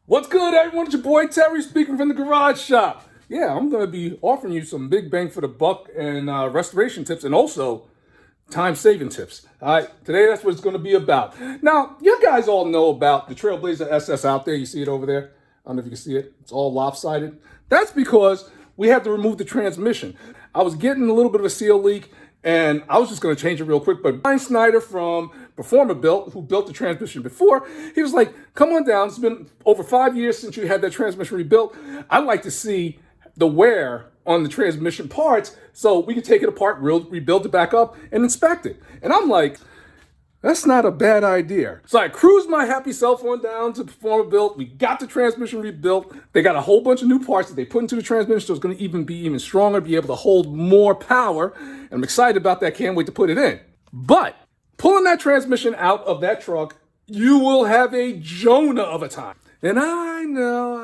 What's good, everyone? It's your boy Terry speaking from the garage shop. Yeah, I'm going to be offering you some big bang for the buck and restoration tips and also time-saving tips. All right, today that's what it's going to be about. Now, you guys all know about the Trailblazer SS out there. You see it over there? I don't know if you can see it. It's all lopsided. That's because we had to remove the transmission. I was getting a little bit of a seal leak, and I was just going to change it real quick. But Brian Snyder from Performer Built, who built the transmission before, he was like, come on down. It's been over 5 years since you had that transmission rebuilt. I'd like to see the wear on the transmission parts so we can take it apart, rebuild it back up, and inspect it. And I'm like, that's not a bad idea. So I cruised my happy self on down to Performer Built. We got the transmission rebuilt. They got a whole bunch of new parts that they put into the transmission, so it's going to be even stronger, be able to hold more power. And I'm excited about that. Can't wait to put it in. But pulling that transmission out of that truck, you will have a Jonah of a time. And I know.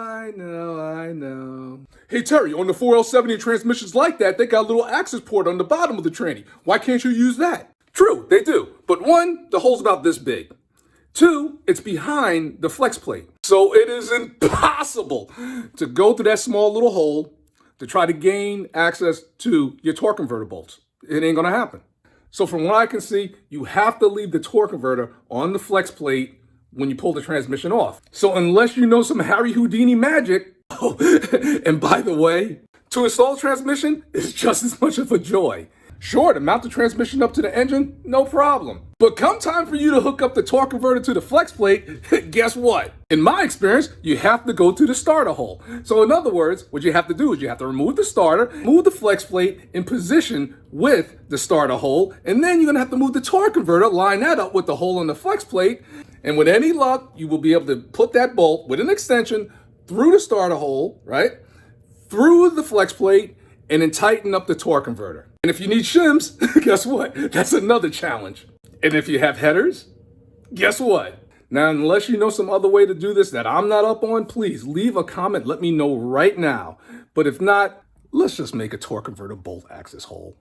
Hey, Terry, on the 4L70 transmissions like that, they got a little access port on the bottom of the tranny. Why can't you use that? True, they do. But one, the hole's about this big. Two, it's behind the flex plate. So it is impossible to go through that small little hole to try to gain access to your torque converter bolts. It ain't gonna happen. So from what I can see, you have to leave the torque converter on the flex plate when you pull the transmission off. So unless you know some Harry Houdini magic, and by the way, to install a transmission is just as much of a joy. Sure, to mount the transmission up to the engine, no problem. But come time for you to hook up the torque converter to the flex plate, guess what? In my experience, you have to go to the starter hole. So in other words, what you have to do is you have to remove the starter, move the flex plate in position with the starter hole, and then you're gonna have to move the torque converter, line that up with the hole in the flex plate, and with any luck, you will be able to put that bolt with an extension through the starter hole, right? Through the flex plate, and then tighten up the torque converter. And if you need shims, guess what? That's another challenge. And if you have headers, guess what? Now, unless you know some other way to do this that I'm not up on, please leave a comment. Let me know right now. But if not, let's just make a torque converter bolt access hole.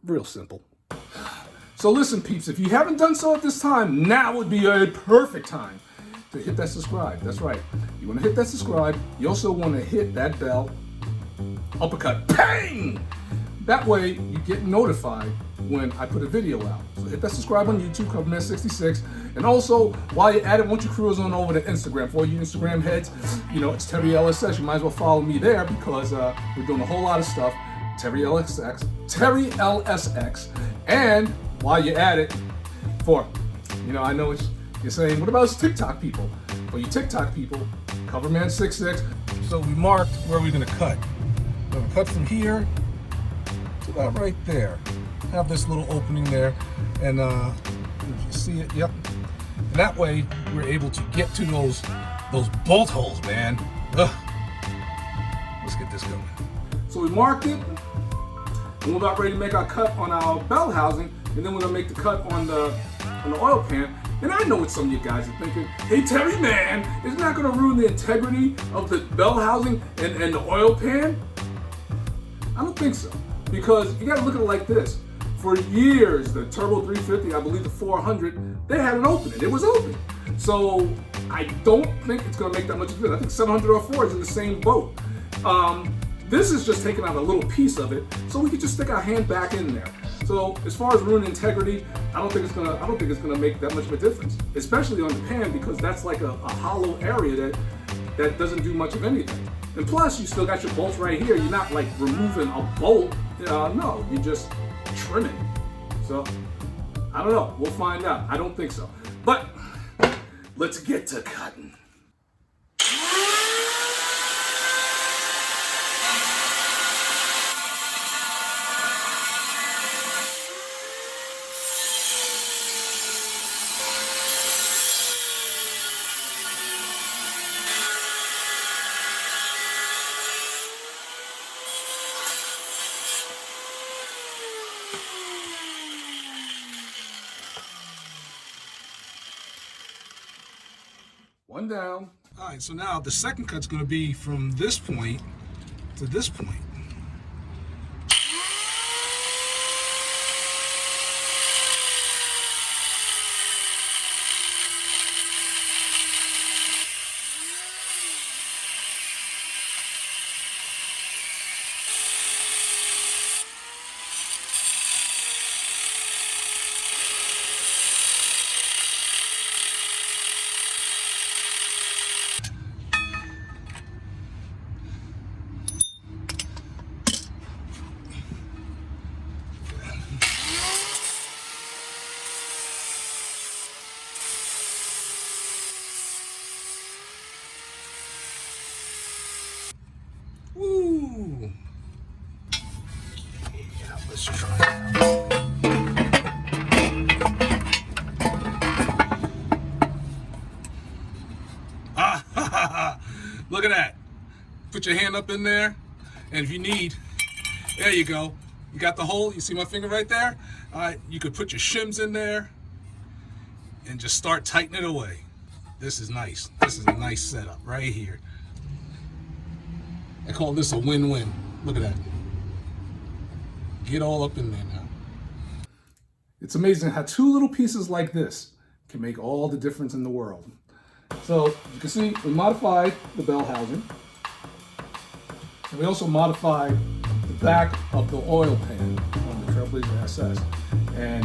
Real simple. So listen, peeps, if you haven't done so at this time, now would be a perfect time to hit that subscribe. That's right. You want to hit that subscribe. You also want to hit that bell. Uppercut, bang! That way you get notified when I put a video out. So hit that subscribe on YouTube, Coverman66. And also, while you're at it, won't you cruise on over to Instagram? For all you Instagram heads, you know, it's Terry LSX. You might as well follow me there because we're doing a whole lot of stuff. Terry LSX. And while you're at it, I know you're saying, what about us TikTok people? For you TikTok people, Coverman66. So we marked where we're gonna cut. We're gonna cut from here to about right there. Have this little opening there, and if you see it, yep. And that way we're able to get to those bolt holes, man. Ugh. Let's get this going. So we marked it, and we're about ready to make our cut on our bell housing, and then we're gonna make the cut on the oil pan. And I know what some of you guys are thinking. Hey Terry, man, isn't that gonna ruin the integrity of the bell housing and the oil pan? I don't think so, because you gotta look at it like this. For years, the Turbo 350, I believe the 400, they had an opening. It was open. So I don't think it's gonna make that much difference. I think 704 is in the same boat. This is just taking out a little piece of it, so we can just stick our hand back in there. So as far as ruining integrity, I don't think it's gonna make that much of a difference, especially on the pan, because that's like a hollow area that doesn't do much of anything. And plus, you still got your bolts right here. You're not like removing a bolt. No, you're just trimming. So, I don't know. We'll find out. I don't think so. But let's get to cutting. One down. All right, so now the second cut's gonna be from this point to this point. Ooh. Yeah, let's try it out. Look at that. Put your hand up in there, and if you need, there you go. You got the hole. You see my finger right there? All right, you could put your shims in there and just start tightening it away. This is nice. This is a nice setup right here. I call this a win-win. Look at that. Get all up in there now. It's amazing how two little pieces like this can make all the difference in the world. So you can see we modified the bell housing. And we also modified the back of the oil pan on the Trailblazer SS. And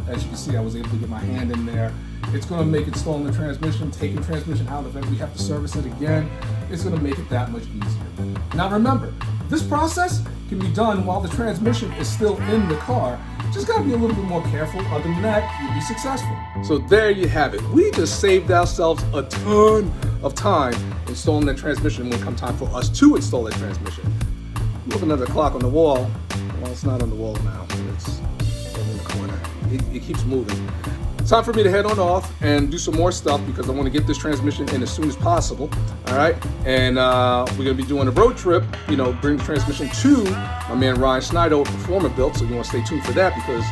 as you can see, I was able to get my hand in there. It's going to make installing the transmission, taking transmission out of it, we have to service it again. It's going to make it that much easier. Now remember, this process can be done while the transmission is still in the car. Just got to be a little bit more careful. Other than that, you'll be successful. So there you have it. We just saved ourselves a ton of time installing that transmission when it comes time for us to install that transmission. Looking at the clock on the wall. Well, it's not on the wall now. It's in the corner. It keeps moving. It's time for me to head on off and do some more stuff because I want to get this transmission in as soon as possible. All right, and we're gonna be doing a road trip. You know, bring the transmission to my man Ryan Snyder with Performer Built. So you want to stay tuned for that because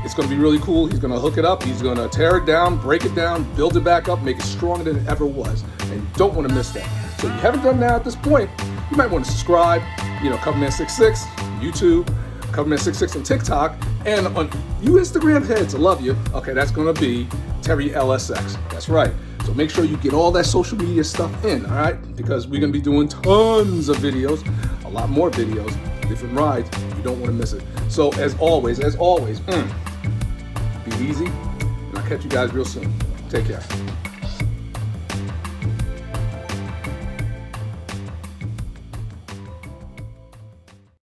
it's gonna be really cool. He's gonna hook it up. He's gonna tear it down, break it down, build it back up, make it stronger than it ever was. And you don't want to miss that. So if you haven't done that at this point, you might want to subscribe. You know, Coverman66, YouTube, Coverman66 on TikTok, and on you Instagram heads, I love you. Okay, that's gonna be Terry LSX. That's right. So make sure you get all that social media stuff in, all right? Because we're gonna be doing tons of videos, a lot more videos, different rides. You don't want to miss it. So as always, be easy, and I'll catch you guys real soon. Take care.